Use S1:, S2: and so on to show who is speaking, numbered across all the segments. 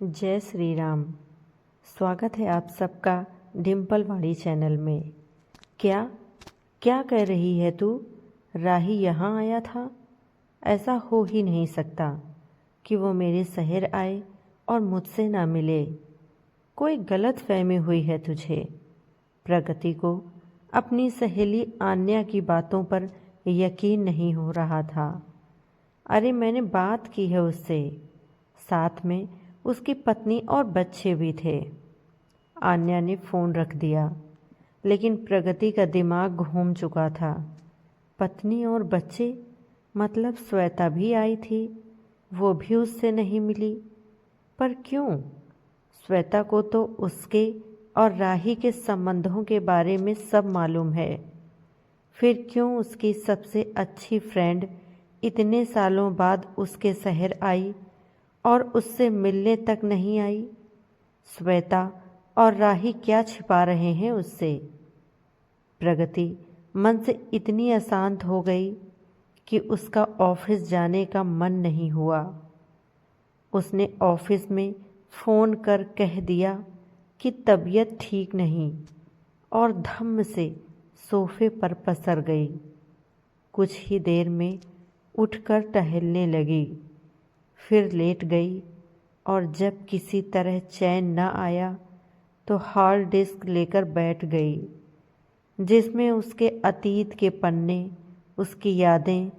S1: जय श्री राम। स्वागत है आप सबका डिम्पलवाड़ी चैनल में। क्या क्या कह रही है तू? राही यहाँ आया था? ऐसा हो ही नहीं सकता कि वो मेरे शहर आए और मुझसे ना मिले। कोई गलत फहमी हुई है तुझे। प्रगति को अपनी सहेली आन्या की बातों पर यकीन नहीं हो रहा था। अरे मैंने बात की है उससे, साथ में उसकी पत्नी और बच्चे भी थे। आन्या ने फ़ोन रख दिया, लेकिन प्रगति का दिमाग घूम चुका था। पत्नी और बच्चे मतलब श्वेता भी आई थी, वो भी उससे नहीं मिली। पर क्यों? श्वेता को तो उसके और राही के संबंधों के बारे में सब मालूम है। फिर क्यों उसकी सबसे अच्छी फ्रेंड इतने सालों बाद उसके शहर आई और उससे मिलने तक नहीं आई? श्वेता और राही क्या छिपा रहे हैं उससे? प्रगति मन से इतनी अशांत हो गई कि उसका ऑफिस जाने का मन नहीं हुआ। उसने ऑफिस में फ़ोन कर कह दिया कि तबीयत ठीक नहीं और धम्म से सोफे पर पसर गई। कुछ ही देर में उठकर टहलने लगी, फिर लेट गई और जब किसी तरह चैन न आया तो हार्ड डिस्क लेकर बैठ गई, जिसमें उसके अतीत के पन्ने, उसकी यादें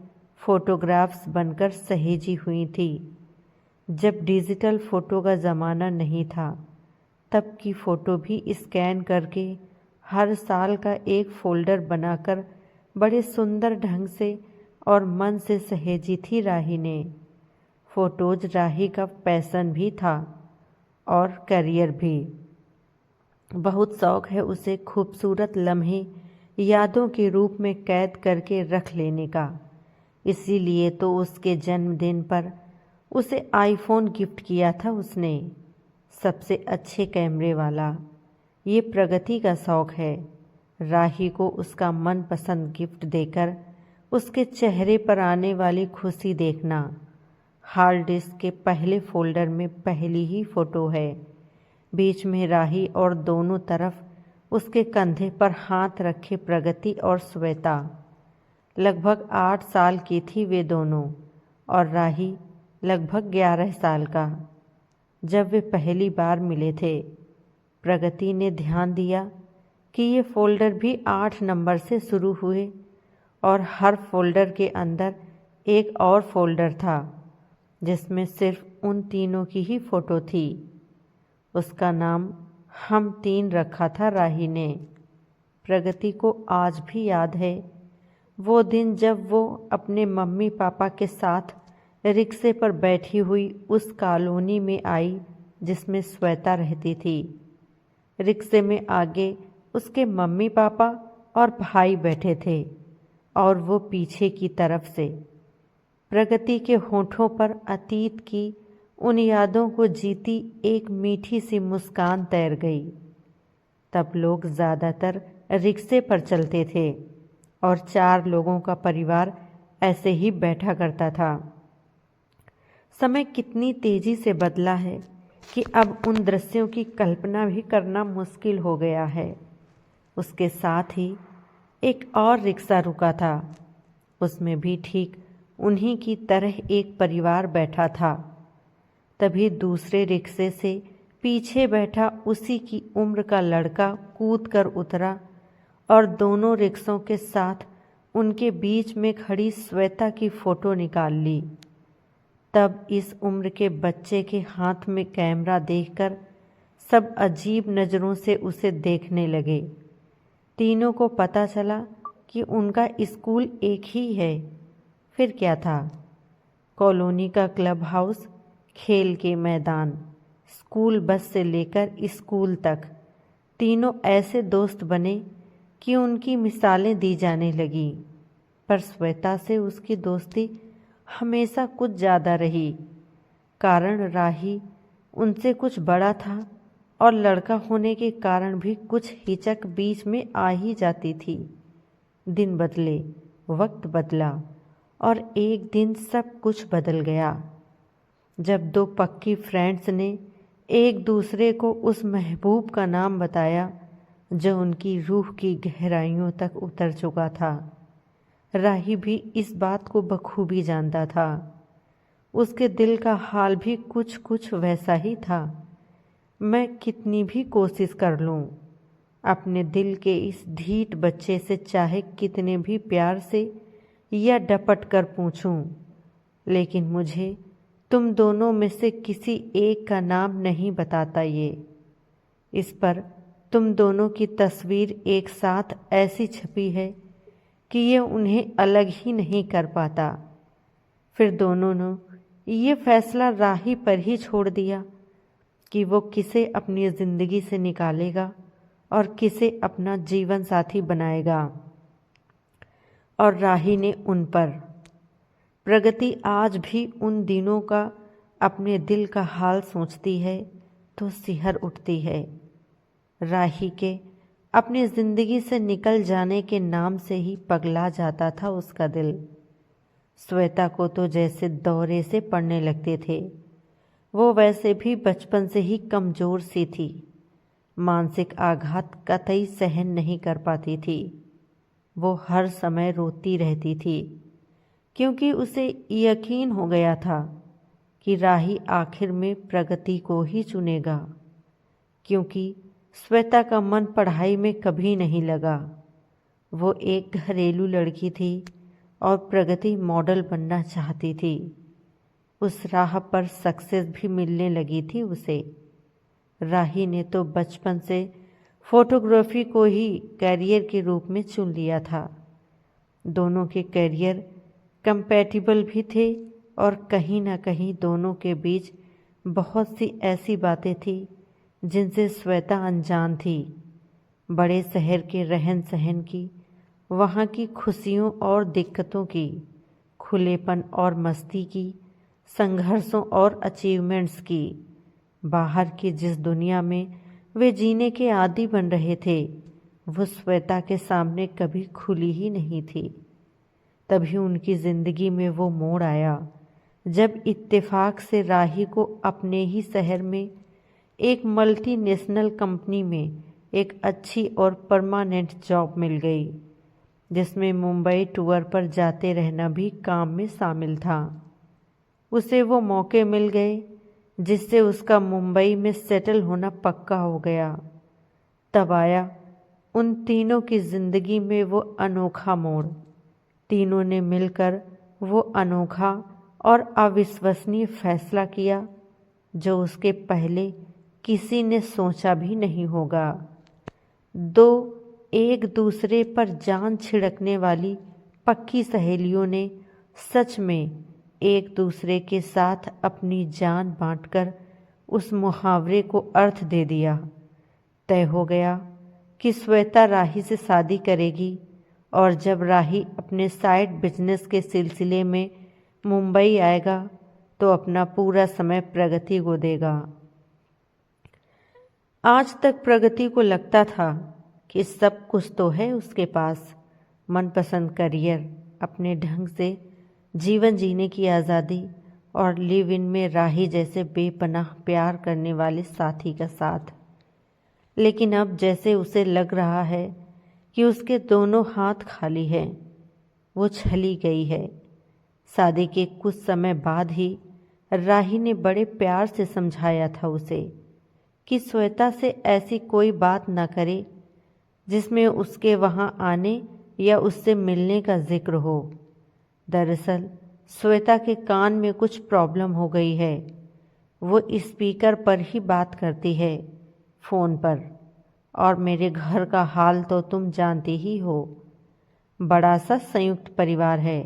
S1: फ़ोटोग्राफ्स बनकर सहेजी हुई थी। जब डिजिटल फ़ोटो का ज़माना नहीं था, तब की फ़ोटो भी स्कैन करके हर साल का एक फ़ोल्डर बनाकर बड़े सुंदर ढंग से और मन से सहेजी थी राही ने। फ़ोटोज राही का पैशन भी था और करियर भी। बहुत शौक़ है उसे खूबसूरत लम्हे यादों के रूप में कैद करके रख लेने का। इसीलिए तो उसके जन्मदिन पर उसे आईफोन गिफ्ट किया था उसने, सबसे अच्छे कैमरे वाला। ये प्रगति का शौक़ है, राही को उसका मनपसंद गिफ्ट देकर उसके चेहरे पर आने वाली खुशी देखना। हार्ड डिस्क के पहले फ़ोल्डर में पहली ही फ़ोटो है, बीच में राही और दोनों तरफ उसके कंधे पर हाथ रखे प्रगति और श्वेता। लगभग 8 साल की थी वे दोनों और राही लगभग 11 साल का। जब वे पहली बार मिले थे, प्रगति ने ध्यान दिया कि ये फ़ोल्डर भी 8 नंबर से शुरू हुए और हर फ़ोल्डर के अंदर एक और फ़ोल्डर था जिसमें सिर्फ उन तीनों की ही फ़ोटो थी। उसका नाम हम तीन रखा था राही ने। प्रगति को आज भी याद है वो दिन जब वो अपने मम्मी पापा के साथ रिक्शे पर बैठी हुई उस कॉलोनी में आई जिसमें श्वेता रहती थी। रिक्शे में आगे उसके मम्मी पापा और भाई बैठे थे और वो पीछे की तरफ से। प्रगति के होठों पर अतीत की उन यादों को जीती एक मीठी सी मुस्कान तैर गई। तब लोग ज़्यादातर रिक्शे पर चलते थे और 4 लोगों का परिवार ऐसे ही बैठा करता था। समय कितनी तेज़ी से बदला है कि अब उन दृश्यों की कल्पना भी करना मुश्किल हो गया है। उसके साथ ही एक और रिक्शा रुका था, उसमें भी ठीक उन्हीं की तरह एक परिवार बैठा था। तभी दूसरे रिक्शे से पीछे बैठा उसी की उम्र का लड़का कूद कर उतरा और दोनों रिक्शों के साथ उनके बीच में खड़ी श्वेता की फ़ोटो निकाल ली। तब इस उम्र के बच्चे के हाथ में कैमरा देखकर सब अजीब नज़रों से उसे देखने लगे। तीनों को पता चला कि उनका स्कूल एक ही है। फिर क्या था? कॉलोनी का क्लब हाउस, खेल के मैदान, स्कूल बस से लेकर स्कूल तक। तीनों ऐसे दोस्त बने कि उनकी मिसालें दी जाने लगी। पर श्वेता से उसकी दोस्ती हमेशा कुछ ज़्यादा रही। कारण राही उनसे कुछ बड़ा था और लड़का होने के कारण भी कुछ हिचक बीच में आ ही जाती थी। दिन बदले, वक्त बदला और एक दिन सब कुछ बदल गया जब 2 पक्की फ्रेंड्स ने एक दूसरे को उस महबूब का नाम बताया जो उनकी रूह की गहराइयों तक उतर चुका था। राही भी इस बात को बखूबी जानता था। उसके दिल का हाल भी कुछ कुछ वैसा ही था। मैं कितनी भी कोशिश कर लूं, अपने दिल के इस ढीठ बच्चे से चाहे कितने भी प्यार से या डपट कर पूछूं, लेकिन मुझे तुम दोनों में से किसी एक का नाम नहीं बताता ये। इस पर तुम दोनों की तस्वीर एक साथ ऐसी छपी है कि ये उन्हें अलग ही नहीं कर पाता। फिर दोनों ने ये फैसला राही पर ही छोड़ दिया कि वो किसे अपनी ज़िंदगी से निकालेगा और किसे अपना जीवन साथी बनाएगा। और राही ने उन पर। प्रगति आज भी उन दिनों का अपने दिल का हाल सोचती है तो सिहर उठती है। राही के अपनी ज़िंदगी से निकल जाने के नाम से ही पगला जाता था उसका दिल। श्वेता को तो जैसे दौरे से पड़ने लगते थे। वो वैसे भी बचपन से ही कमज़ोर सी थी, मानसिक आघात कतई सहन नहीं कर पाती थी। वो हर समय रोती रहती थी क्योंकि उसे यकीन हो गया था कि राही आखिर में प्रगति को ही चुनेगा, क्योंकि श्वेता का मन पढ़ाई में कभी नहीं लगा। वो एक घरेलू लड़की थी और प्रगति मॉडल बनना चाहती थी। उस राह पर सक्सेस भी मिलने लगी थी उसे। राही ने तो बचपन से फोटोग्राफी को ही करियर के रूप में चुन लिया था। दोनों के करियर कंपैटिबल भी थे और कहीं ना कहीं दोनों के बीच बहुत सी ऐसी बातें थी जिनसे श्वेता अनजान थी। बड़े शहर के रहन सहन की, वहाँ की खुशियों और दिक्कतों की, खुलेपन और मस्ती की, संघर्षों और अचीवमेंट्स की। बाहर की जिस दुनिया में वे जीने के आदी बन रहे थे, वो श्वेता के सामने कभी खुली ही नहीं थी। तभी उनकी ज़िंदगी में वो मोड़ आया जब इत्तेफाक से राही को अपने ही शहर में एक मल्टीनेशनल कंपनी में एक अच्छी और परमानेंट जॉब मिल गई, जिसमें मुंबई टूर पर जाते रहना भी काम में शामिल था। उसे वो मौके मिल गए जिससे उसका मुंबई में सेटल होना पक्का हो गया। तब आया उन तीनों की ज़िंदगी में वो अनोखा मोड़। तीनों ने मिलकर वो अनोखा और अविश्वसनीय फैसला किया जो उसके पहले किसी ने सोचा भी नहीं होगा। दो एक दूसरे पर जान छिड़कने वाली पक्की सहेलियों ने सच में एक दूसरे के साथ अपनी जान बांटकर उस मुहावरे को अर्थ दे दिया। तय हो गया कि श्वेता राही से शादी करेगी और जब राही अपने साइड बिजनेस के सिलसिले में मुंबई आएगा तो अपना पूरा समय प्रगति को देगा। आज तक प्रगति को लगता था कि सब कुछ तो है उसके पास, मनपसंद करियर, अपने ढंग से जीवन जीने की आज़ादी और लिव इन में राही जैसे बेपनाह प्यार करने वाले साथी का साथ। लेकिन अब जैसे उसे लग रहा है कि उसके दोनों हाथ खाली हैं। वो छली गई है। शादी के कुछ समय बाद ही राही ने बड़े प्यार से समझाया था उसे कि श्वेता से ऐसी कोई बात ना करे जिसमें उसके वहाँ आने या उससे मिलने का जिक्र हो। दरअसल श्वेता के कान में कुछ प्रॉब्लम हो गई है। वो स्पीकर पर ही बात करती है, फ़ोन पर, और मेरे घर का हाल तो तुम जानती ही हो। बड़ा सा संयुक्त परिवार है।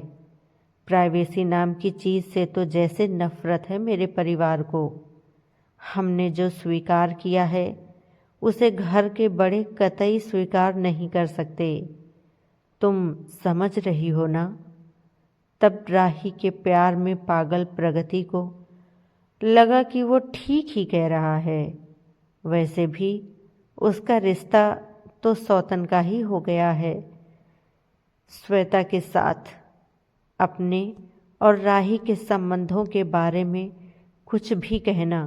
S1: प्राइवेसी नाम की चीज़ से तो जैसे नफ़रत है मेरे परिवार को। हमने जो स्वीकार किया है उसे घर के बड़े कतई स्वीकार नहीं कर सकते। तुम समझ रही हो ना। तब राही के प्यार में पागल प्रगति को लगा कि वो ठीक ही कह रहा है। वैसे भी उसका रिश्ता तो सौतन का ही हो गया है श्वेता के साथ। अपने और राही के संबंधों के बारे में कुछ भी कहना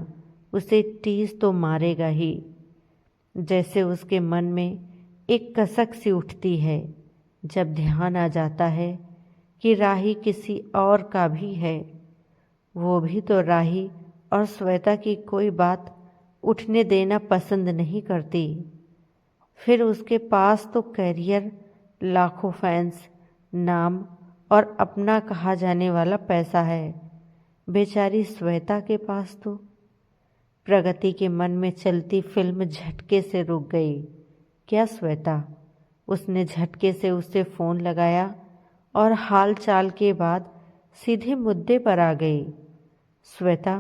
S1: उसे टीस तो मारेगा ही। जैसे उसके मन में एक कसक सी उठती है जब ध्यान आ जाता है कि राही किसी और का भी है। वो भी तो राही और श्वेता की कोई बात उठने देना पसंद नहीं करती। फिर उसके पास तो करियर, लाखों फैंस, नाम और अपना कहा जाने वाला पैसा है। बेचारी श्वेता के पास तो। प्रगति के मन में चलती फिल्म झटके से रुक गई। क्या श्वेता? उसने झटके से उसे फ़ोन लगाया और हाल चाल के बाद सीधे मुद्दे पर आ गई। श्वेता,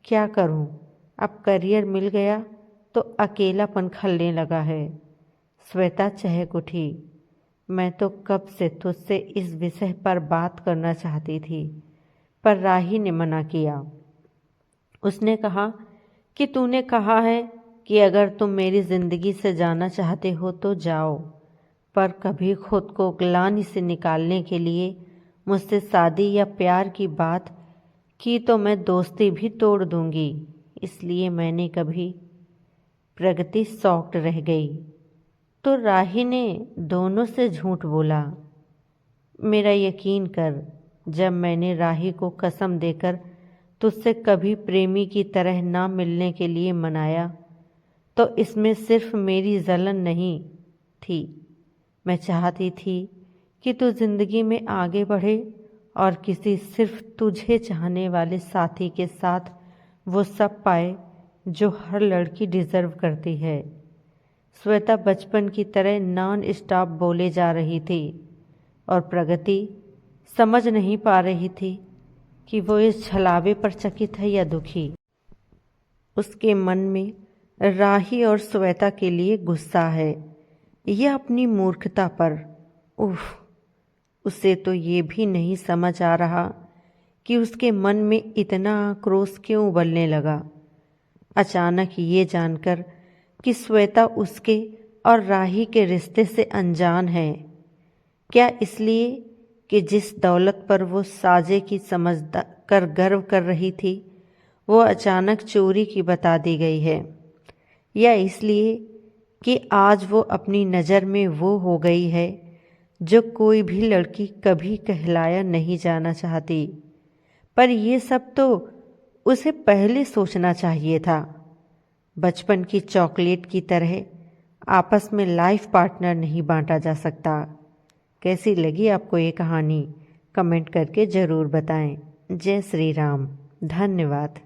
S1: क्या करूं? अब करियर मिल गया तो अकेलापन खलने लगा है। श्वेता चहक उठी। मैं तो कब से तुझसे इस विषय पर बात करना चाहती थी, पर राही ने मना किया। उसने कहा कि तूने कहा है कि अगर तुम मेरी ज़िंदगी से जाना चाहते हो तो जाओ, पर कभी खुद को ग्लानि से निकालने के लिए मुझसे शादी या प्यार की बात की तो मैं दोस्ती भी तोड़ दूंगी। इसलिए मैंने कभी। प्रगति शॉक्ड रह गई। तो राही ने दोनों से झूठ बोला? मेरा यकीन कर, जब मैंने राही को कसम देकर तुझसे कभी प्रेमी की तरह ना मिलने के लिए मनाया तो इसमें सिर्फ मेरी जलन नहीं थी। मैं चाहती थी कि तू जिंदगी में आगे बढ़े और किसी सिर्फ तुझे चाहने वाले साथी के साथ वो सब पाए जो हर लड़की डिज़र्व करती है। श्वेता बचपन की तरह नॉन स्टॉप बोले जा रही थी और प्रगति समझ नहीं पा रही थी कि वो इस छलावे पर चकित है या दुखी। उसके मन में राही और श्वेता के लिए गुस्सा है या अपनी मूर्खता पर। उफ, उसे तो ये भी नहीं समझ आ रहा कि उसके मन में इतना आक्रोश क्यों उबलने लगा। अचानक ये जानकर कि श्वेता उसके और राही के रिश्ते से अनजान है। क्या इसलिए कि जिस दौलत पर वो साजे की समझ कर गर्व कर रही थी वो अचानक चोरी की बता दी गई है, या इसलिए कि आज वो अपनी नज़र में वो हो गई है जो कोई भी लड़की कभी कहलाया नहीं जाना चाहती। पर ये सब तो उसे पहले सोचना चाहिए था। बचपन की चॉकलेट की तरह आपस में लाइफ पार्टनर नहीं बांटा जा सकता। कैसी लगी आपको ये कहानी? कमेंट करके ज़रूर बताएं। जय श्री राम। धन्यवाद।